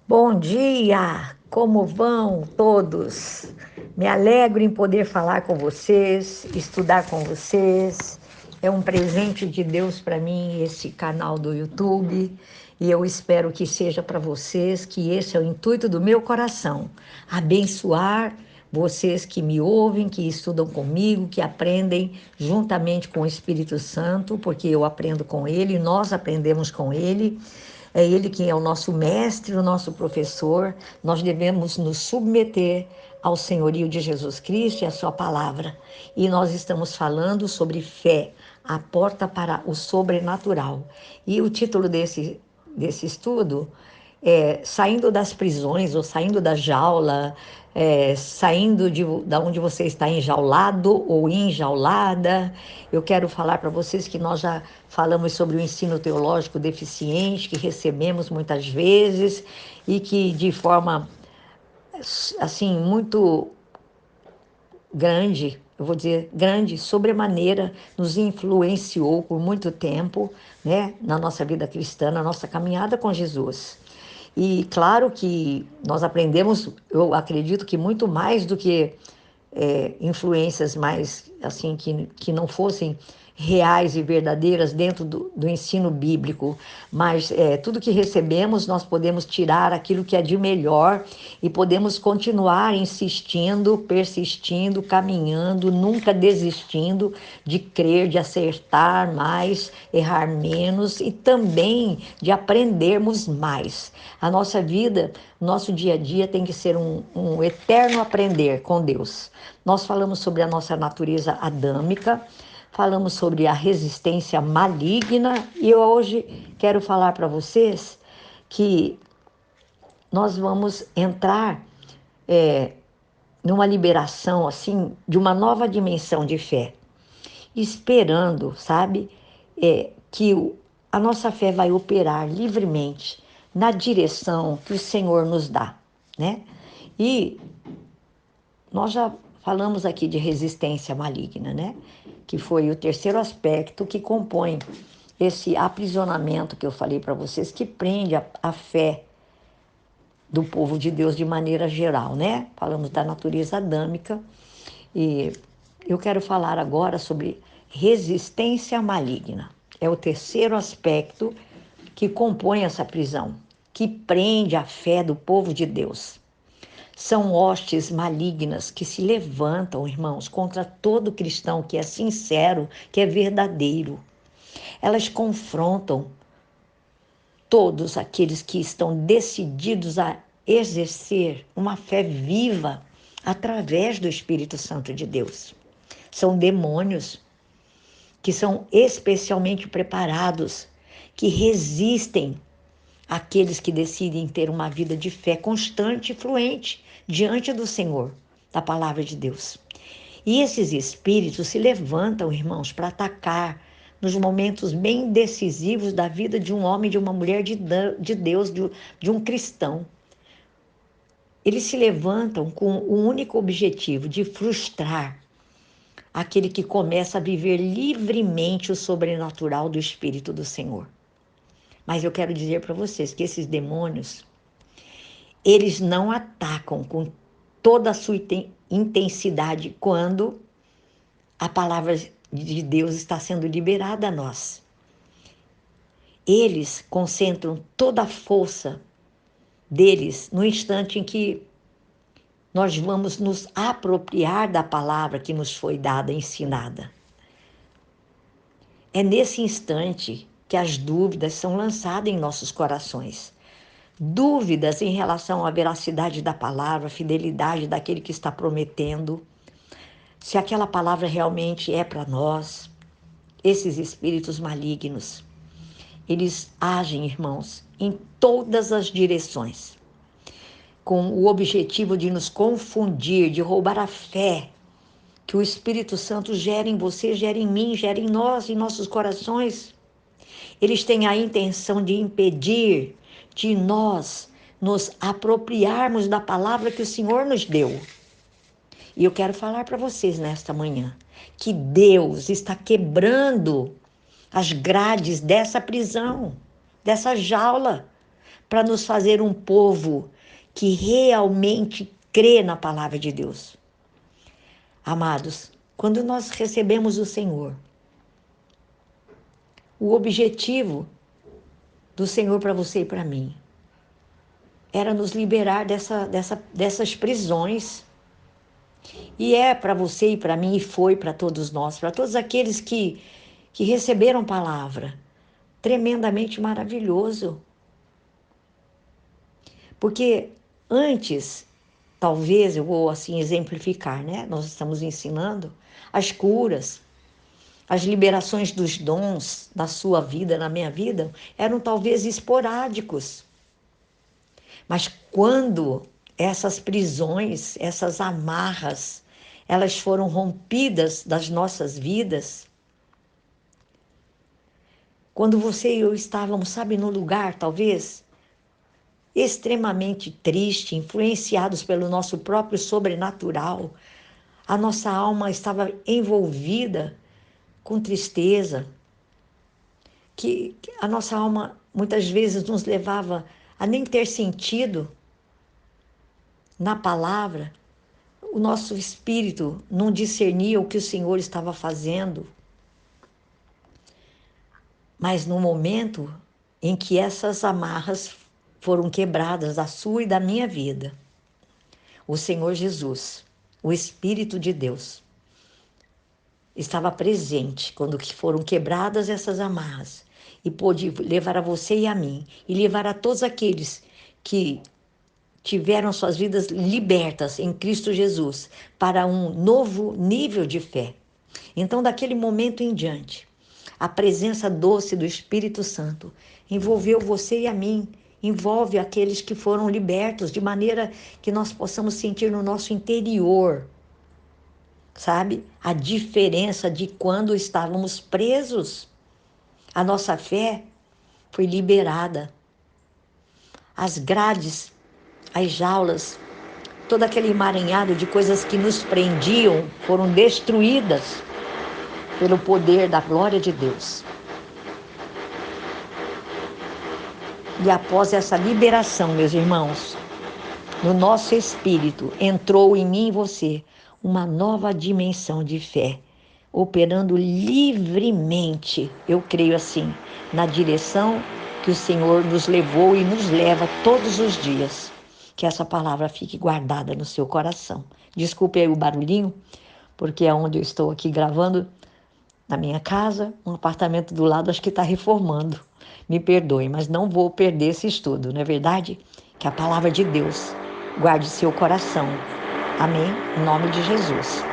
Bom dia! Como vão todos? Me alegro em poder falar com vocês, estudar com vocês. É um presente de Deus para mim esse canal do YouTube e eu espero que seja para vocês, que esse é o intuito do meu coração, abençoar vocês que me ouvem, que estudam comigo, que aprendem juntamente com o Espírito Santo, porque eu aprendo com ele, nós aprendemos com ele. É Ele quem é o nosso mestre, o nosso professor. Nós devemos nos submeter ao senhorio de Jesus Cristo e à sua palavra. E nós estamos falando sobre fé, a porta para o sobrenatural. E o título desse estudo é Saindo das prisões ou saindo da jaula, saindo da onde você está enjaulado ou enjaulada. Eu quero falar para vocês que nós já falamos sobre o ensino teológico deficiente, que recebemos muitas vezes e que de forma assim muito grande, eu vou dizer grande, sobremaneira, nos influenciou por muito tempo, né, na nossa vida cristã, na nossa caminhada com Jesus. E claro que nós aprendemos, eu acredito que muito mais do que influências mais assim que não fossem reais e verdadeiras dentro do ensino bíblico, mas tudo que recebemos nós podemos tirar aquilo que é de melhor e podemos continuar insistindo, persistindo, caminhando, nunca desistindo de crer, de acertar mais, errar menos e também de aprendermos mais. A nossa vida, nosso dia a dia tem que ser um eterno aprender com Deus. Nós falamos sobre a nossa natureza adâmica, falamos sobre a resistência maligna e eu hoje quero falar para vocês que nós vamos entrar numa liberação assim de uma nova dimensão de fé, esperando, sabe, que a nossa fé vai operar livremente na direção que o Senhor nos dá, né? E nós já falamos aqui de resistência maligna, né? Que foi o terceiro aspecto que compõe esse aprisionamento que eu falei para vocês, que prende a fé do povo de Deus de maneira geral, né? Falamos da natureza adâmica e eu quero falar agora sobre resistência maligna. É o terceiro aspecto que compõe essa prisão, que prende a fé do povo de Deus. São hostes malignas que se levantam, irmãos, contra todo cristão que é sincero, que é verdadeiro. Elas confrontam todos aqueles que estão decididos a exercer uma fé viva através do Espírito Santo de Deus. São demônios que são especialmente preparados, que resistem àqueles que decidem ter uma vida de fé constante e fluente diante do Senhor, da palavra de Deus. E esses espíritos se levantam, irmãos, para atacar nos momentos bem decisivos da vida de um homem, de uma mulher de Deus, de um cristão. Eles se levantam com o único objetivo de frustrar aquele que começa a viver livremente o sobrenatural do Espírito do Senhor. Mas eu quero dizer para vocês que esses demônios, eles não atacam com toda a sua intensidade quando a palavra de Deus está sendo liberada a nós. Eles concentram toda a força deles no instante em que nós vamos nos apropriar da palavra que nos foi dada, ensinada. É nesse instante que as dúvidas são lançadas em nossos corações. Dúvidas em relação à veracidade da palavra, a fidelidade daquele que está prometendo, se aquela palavra realmente é para nós. Esses espíritos malignos, eles agem, irmãos, em todas as direções, com o objetivo de nos confundir, de roubar a fé que o Espírito Santo gera em você, gera em mim, gera em nós, em nossos corações. Eles têm a intenção de impedir de nós nos apropriarmos da palavra que o Senhor nos deu. E eu quero falar para vocês nesta manhã que Deus está quebrando as grades dessa prisão, dessa jaula, para nos fazer um povo que realmente crê na palavra de Deus. Amados, quando nós recebemos o Senhor, o objetivo do Senhor para você e para mim era nos liberar dessas prisões. E é para você e para mim, e foi para todos nós, para todos aqueles que receberam palavra. Tremendamente maravilhoso. Porque antes, talvez, eu vou assim exemplificar, né? Nós estamos ensinando as curas, as liberações dos dons da sua vida, na minha vida, eram talvez esporádicos. Mas quando essas prisões, essas amarras, elas foram rompidas das nossas vidas, quando você e eu estávamos, sabe, num lugar, talvez, extremamente triste, influenciados pelo nosso próprio sobrenatural, a nossa alma estava envolvida com tristeza, que a nossa alma muitas vezes nos levava a nem ter sentido na palavra, o nosso espírito não discernia o que o Senhor estava fazendo. Mas no momento em que essas amarras foram quebradas da sua e da minha vida, o Senhor Jesus, o Espírito de Deus, estava presente quando foram quebradas essas amarras e pôde levar a você e a mim e levar a todos aqueles que tiveram suas vidas libertas em Cristo Jesus para um novo nível de fé. Então, daquele momento em diante, a presença doce do Espírito Santo envolveu você e a mim, envolve aqueles que foram libertos, de maneira que nós possamos sentir no nosso interior, sabe, a diferença de quando estávamos presos. A nossa fé foi liberada. As grades, as jaulas, todo aquele emaranhado de coisas que nos prendiam foram destruídas pelo poder da glória de Deus. E após essa liberação, meus irmãos, no nosso espírito entrou em mim e você uma nova dimensão de fé, operando livremente, eu creio assim, na direção que o Senhor nos levou e nos leva todos os dias. Que essa palavra fique guardada no seu coração. Desculpe aí o barulhinho, porque é onde eu estou aqui gravando, na minha casa, um apartamento do lado acho que está reformando. Me perdoe, mas não vou perder esse estudo, não é verdade? Que a palavra de Deus guarde seu coração. Amém? Em nome de Jesus.